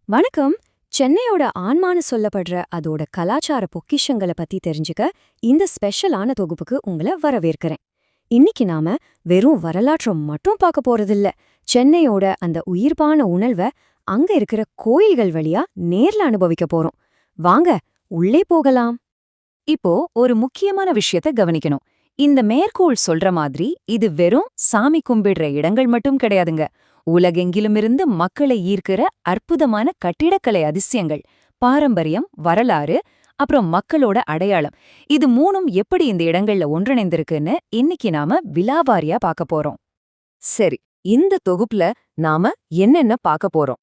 வணக்கம். சென்னையோட ஆன்மான்னு சொல்லப்படுற அதோட கலாச்சார பொக்கிஷங்களை பத்தி தெரிஞ்சுக்க இந்த ஸ்பெஷலான தொகுப்புக்கு உங்களை வரவேற்கிறேன். இன்னைக்கு நாம வெறும் வரலாற்றை மட்டும் பார்க்க போறதில்ல, சென்னையோட அந்த உயிர்ப்பான உணர்வை அங்க இருக்கிற கோயில்கள் வழியா நேர்ல அனுபவிக்க போறோம். வாங்க உள்ளே போகலாம். இப்போ ஒரு முக்கியமான விஷயத்த கவனிக்கணும். இந்த மேற்கோள் சொல்ற மாதிரி இது வெறும் சாமி கும்பிடுற இடங்கள் மட்டும் கிடையாதுங்க. உலகெங்கிலுமிருந்து மக்களை ஈர்க்கிற அற்புதமான கட்டிடக்கலை அதிசயங்கள், பாரம்பரியம், வரலாறு, அப்புறம் மக்களோட அடையாளம், இது மூணும் எப்படி இந்த இடங்கள்ல ஒன்றிணைந்திருக்குன்னு இன்னைக்கு நாம விலாவாரியா பார்க்க போறோம். சரி, இந்த தொகுப்புல நாம என்னென்ன பார்க்க போறோம்?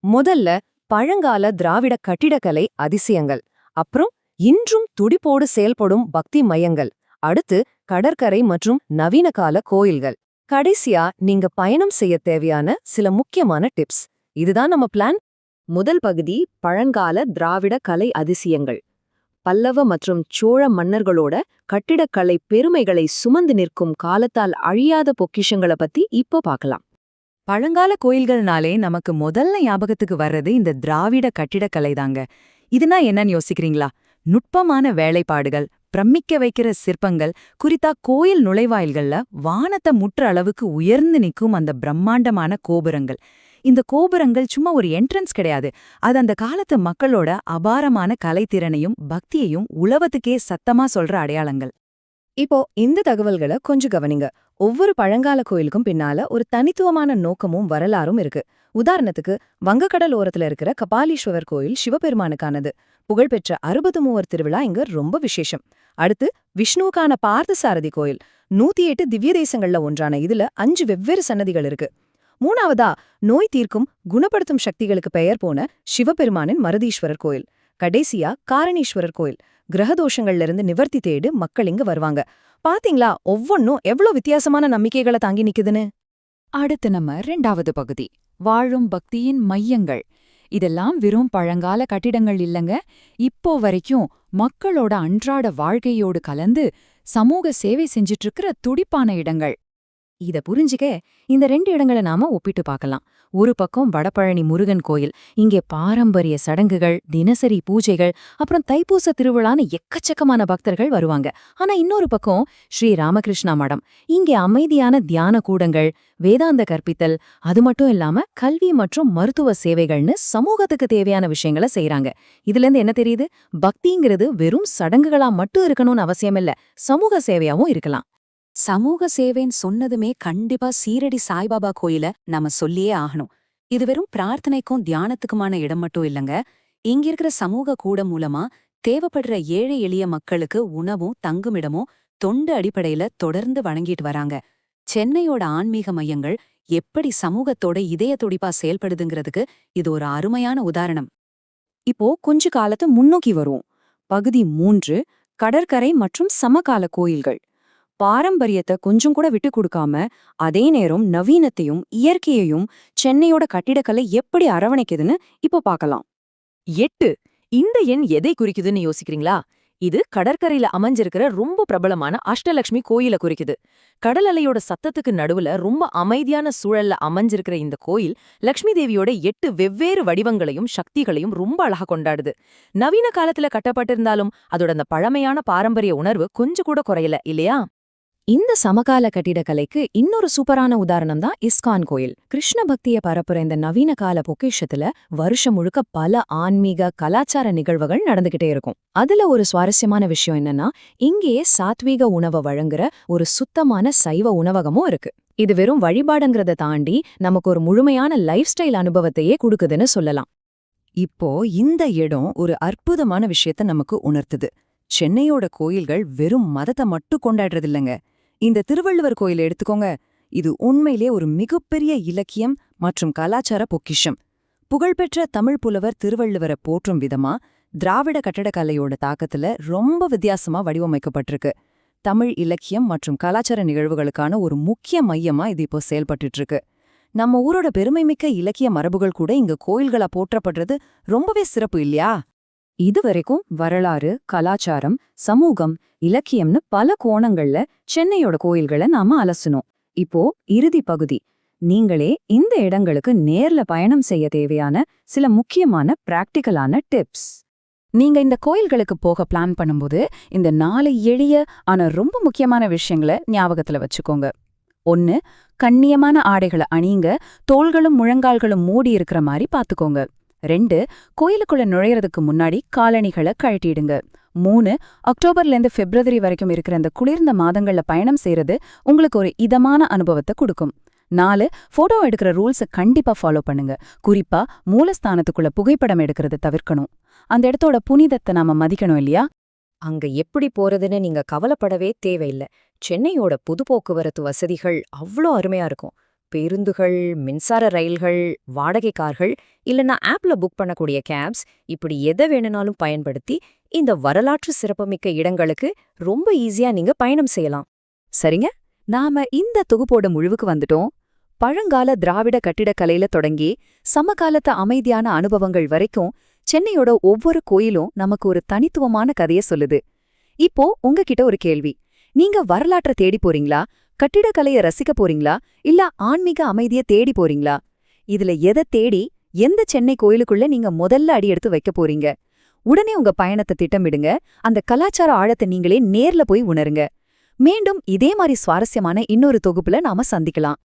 முதல்ல பழங்கால திராவிட கட்டிடக்கலை அதிசயங்கள், அப்புறம் இன்றும் துடிப்போடு செயல்படும் பக்தி மையங்கள், அடுத்து கடற்கரை மற்றும் நவீன கால கோயில்கள், கடைசியா நீங்க பயணம் செய்ய தேவையான சில முக்கியமான டிப்ஸ். இதுதான் நம்ம பிளான். முதல் பகுதி பழங்கால திராவிட கலை அதிசயங்கள். பல்லவ மற்றும் சோழ மன்னர்களோட கட்டிடக்கலை பெருமைகளை சுமந்து நிற்கும் காலத்தால் அழியாத பொக்கிஷங்களை பத்தி இப்போ பார்க்கலாம். பழங்கால கோயில்கள்னாலே நமக்கு முதல்ல ஞாபகத்துக்கு வர்றது இந்த திராவிட கட்டிடக்கலை தாங்க. இதுனா என்னன்னு யோசிக்கிறீங்களா? நுட்பமான வேலைப்பாடுகள், பிரமிக்க வைக்கிற சிற்பங்கள், குறித்தா கோயில் நுழைவாயில்கள்ல வானத்தை முற்ற அளவுக்கு உயர்ந்து நிற்கும் அந்த பிரம்மாண்டமான கோபுரங்கள். இந்த கோபுரங்கள் சும்மா ஒரு என்ட்ரன்ஸ் கிடையாது, அது அந்த காலத்து மக்களோட அபாரமான கலைத்திறனையும் பக்தியையும் உலகத்துக்கே சத்தமா சொல்ற அடையாளங்கள். இப்போ இந்த தகவல்களை கொஞ்சம் கவனிங்க. ஒவ்வொரு பழங்கால கோயிலுக்கும் பின்னால ஒரு தனித்துவமான நோக்கமும் வரலாறும் இருக்கு. உதாரணத்துக்கு, வங்கக்கடல் ஓரத்துல இருக்கிற கபாலீஸ்வரர் கோயில் சிவபெருமானுக்கானது. புகழ்பெற்ற 63 திருவிழா இங்க ரொம்ப விசேஷம். அடுத்து விஷ்ணுவுக்கான பார்த்தசாரதி கோயில், 108 திவ்ய தேசங்கள்ல ஒன்றான இதுல 5 வெவ்வேறு சன்னதிகள் இருக்கு. மூணாவதா, நோய் தீர்க்கும் குணப்படுத்தும் சக்திகளுக்கு பெயர் போன சிவபெருமானின் மருதீஸ்வரர் கோயில். கடைசியா காரணீஸ்வரர் கோயில், கிரகதோஷங்கள்ல இருந்து நிவர்த்தி தேடு மக்கள் இங்க வருவாங்க. பாத்தீங்களா ஒவ்வொன்னும் எவ்வளவு வித்தியாசமான நம்பிக்கைகளை தாங்கி நிக்குதுன்னு. அடுத்து நம்ம 2வது பகுதி, வாழும் பக்தியின் மையங்கள். இதெல்லாம் வெறும் பழங்கால கட்டிடங்கள் இல்லங்க, இப்போ வரைக்கும் மக்களோட அன்றாட வாழ்க்கையோடு கலந்து சமூக சேவை செஞ்சிட்டு இருக்கிற துடிப்பான இடங்கள். இத புரிஞ்சுக்க இந்த 2 இடங்களை நாம ஒப்பிட்டு பார்க்கலாம். ஒரு பக்கம் வடபழனி முருகன் கோயில், இங்கே பாரம்பரிய சடங்குகள், தினசரி பூஜைகள், அப்புறம் தைப்பூச திருவிழான்னு எக்கச்சக்கமான பக்தர்கள் வருவாங்க. ஆனா இன்னொரு பக்கம் ஸ்ரீ ராமகிருஷ்ணா மடம், இங்கே அமைதியான தியான கூடங்கள், வேதாந்த கற்பித்தல், அது மட்டும் இல்லாம கல்வி மற்றும் மருத்துவ சேவைகள்னு சமூகத்துக்கு தேவையான விஷயங்களை செய்யறாங்க. இதுல இருந்து என்ன தெரியுது? பக்திங்கிறது வெறும் சடங்குகளா மட்டும் இருக்கணும்னு அவசியமில்ல, சமூக சேவையாவும் இருக்கலாம். சமூக சேவைன்னு சொன்னதுமே கண்டிப்பா சீரடி சாய்பாபா கோயில நாம சொல்லியே ஆகணும். இது வெறும் பிரார்த்தனைக்கும் தியானத்துக்குமான இடம் மட்டும் இல்லங்க, இங்க இருக்கிற சமூக கூட மூலமா தேவைப்படுற ஏழை எளிய மக்களுக்கு உணவும் தங்குமிடமும் தொண்டு அடிப்படையில தொடர்ந்து வழங்கிட்டு வராங்க. சென்னையோட ஆன்மீக மையங்கள் எப்படி சமூகத்தோட இதய துடிப்பா செயல்படுதுங்கிறதுக்கு இது ஒரு அருமையான உதாரணம். இப்போ கொஞ்ச காலத்து முன்னோக்கி வருவோம். பகுதி 3, கடற்கரை மற்றும் சமகால கோயில்கள். பாரம்பரியத்தை கொஞ்சம் கூட விட்டு கொடுக்காம அதே நேரம் நவீனத்தையும் இயற்கையையும் சென்னையோட கட்டிடக்கலை எப்படி அரவணைக்குதுன்னு இப்போ பார்க்கலாம். 8. இந்த எண் எதை குறிக்குதுன்னு யோசிக்கிறீங்களா? இது கடற்கரையில அமைஞ்சிருக்கிற ரொம்ப பிரபலமான அஷ்டலட்சுமி கோயில குறிக்குது. கடல் அலையோட சத்தத்துக்கு நடுவுல ரொம்ப அமைதியான சூழல்ல அமைஞ்சிருக்கிற இந்த கோயில் லக்ஷ்மி தேவியோட 8 வெவ்வேறு வடிவங்களையும் சக்திகளையும் ரொம்ப அழகா கொண்டாடுது. நவீன காலத்துல கட்டப்பட்டிருந்தாலும் அதோட அந்த பழமையான பாரம்பரிய உணர்வு கொஞ்சம் கூட குறையல இல்லையா? இந்த சமகால கட்டிடக்கலைக்கு இன்னொரு சூப்பரான உதாரணம் தான் இஸ்கான் கோயில். கிருஷ்ண பக்திய பரப்புற இந்த நவீன கால பொக்கிஷத்துல வருஷம் முழுக்க பல ஆன்மீக கலாச்சார நிகழ்வுகள் நடந்துகிட்டே இருக்கும். அதுல ஒரு சுவாரஸ்யமான விஷயம் என்னன்னா, இங்கேயே சாத்வீக உணவை வழங்குற ஒரு சுத்தமான சைவ உணவகமும் இருக்கு. இது வெறும் வழிபாடுங்கிறத தாண்டி நமக்கு ஒரு முழுமையான லைஃப் ஸ்டைல் அனுபவத்தையே கொடுக்குதுன்னு சொல்லலாம். இப்போ இந்த இடம் ஒரு அற்புதமான விஷயத்த நமக்கு உணர்த்துது. சென்னையோட கோயில்கள் வெறும் மதத்தை மட்டும் கொண்டாடுறதில்லைங்க. இந்த திருவள்ளுவர் கோயிலை எடுத்துக்கோங்க, இது உண்மையிலே ஒரு மிகப்பெரிய இலக்கியம் மற்றும் கலாச்சார பொக்கிஷம். புகழ்பெற்ற தமிழ் புலவர் திருவள்ளுவரை போற்றும் விதமா திராவிட கட்டடக்கலையோட தாக்கத்துல ரொம்ப வித்தியாசமா வடிவமைக்கப்பட்டிருக்கு. தமிழ் இலக்கியம் மற்றும் கலாச்சார நிகழ்வுகளுக்கான ஒரு முக்கிய மையமா இது இப்போ செயல்பட்டு இருக்கு. நம்ம ஊரோட பெருமைமிக்க இலக்கிய மரபுகள் கூட இங்க கோயில்களா போற்றப்படுறது ரொம்பவே சிறப்பு இல்லையா? இதுவரைக்கும் வரலாறு, கலாச்சாரம், சமூகம், இலக்கியம்னு பல கோணங்கள்ல சென்னையோட கோயில்களை நாம அலசணும். இப்போ இறுதி பகுதி, நீங்களே இந்த இடங்களுக்கு நேர்ல பயணம் செய்ய தேவையான சில முக்கியமான பிராக்டிகலான டிப்ஸ். நீங்க இந்த கோயில்களுக்கு போக பிளான் பண்ணும்போது இந்த 4 எளிய ஆனா ரொம்ப முக்கியமான விஷயங்களை ஞாபகத்துல வச்சுக்கோங்க. 1. கண்ணியமான ஆடைகளை அணியுங்க, தோள்களும் முழங்கால்களும் மூடி இருக்கிற மாதிரி பாத்துக்கோங்க. 2. கோயிலுக்குள்ள நுழையறதுக்கு முன்னாடி காலணிகளை கழட்டிடுங்க. 3. அக்டோபர்லேருந்து பிப்ரவரி வரைக்கும் இருக்கிற இந்த குளிர்ந்த மாதங்கள்ல பயணம் செய்யறது உங்களுக்கு ஒரு இதமான அனுபவத்தை கொடுக்கும். 4. போட்டோ எடுக்கிற ரூல்ஸை கண்டிப்பா ஃபாலோ பண்ணுங்க. குறிப்பா மூலஸ்தானத்துக்குள்ள புகைப்படம் எடுக்கிறத தவிர்க்கணும். அந்த இடத்தோட புனிதத்தை நாம மதிக்கணும் இல்லையா? அங்க எப்படி போறதுன்னு நீங்க கவலைப்படவே தேவையில்ல. சென்னையோட பொது போக்குவரத்து வசதிகள் அவ்ளோ அருமையா இருக்கும். பேருந்துகள், மின்சார ரயில்கள், வாடகை கார்கள், இல்லனா ஆப்ல புக் பண்ணக்கூடிய கேப்ஸ், இப்படி எதை வேணும்னாலும் பயன்படுத்தி இந்த வரலாற்று சிறப்புமிக்க இடங்களுக்கு ரொம்ப ஈஸியா நீங்க பயணம் செய்யலாம். சரிங்க, நாம இந்த தொகுப்போட முடிவுக்கு வந்துட்டோம். பழங்கால திராவிட கட்டிடக்கலையில தொடங்கி சமகாலத்து அமைதியான அனுபவங்கள் வரைக்கும் சென்னையோட ஒவ்வொரு கோயிலும் நமக்கு ஒரு தனித்துவமான கதையை சொல்லுது. இப்போ உங்ககிட்ட ஒரு கேள்வி. நீங்க வரலாற்றை தேடி போறீங்களா, கட்டிடக்கலையை ரசிக்க போறீங்களா, இல்ல ஆன்மீக அமைதியை தேடி போறீங்களா? இதுல எதை தேடி எந்த சென்னை கோயிலுக்குள்ள நீங்க முதல்ல அடி எடுத்து வைக்க போறீங்க? உடனே உங்க பயணத்தை திட்டமிடுங்க. அந்த கலாச்சார ஆழத்தை நீங்களே நேர்ல போய் உணருங்க. மீண்டும் இதே மாதிரி சுவாரஸ்யமான இன்னொரு தொகுப்புல நாம சந்திக்கலாம்.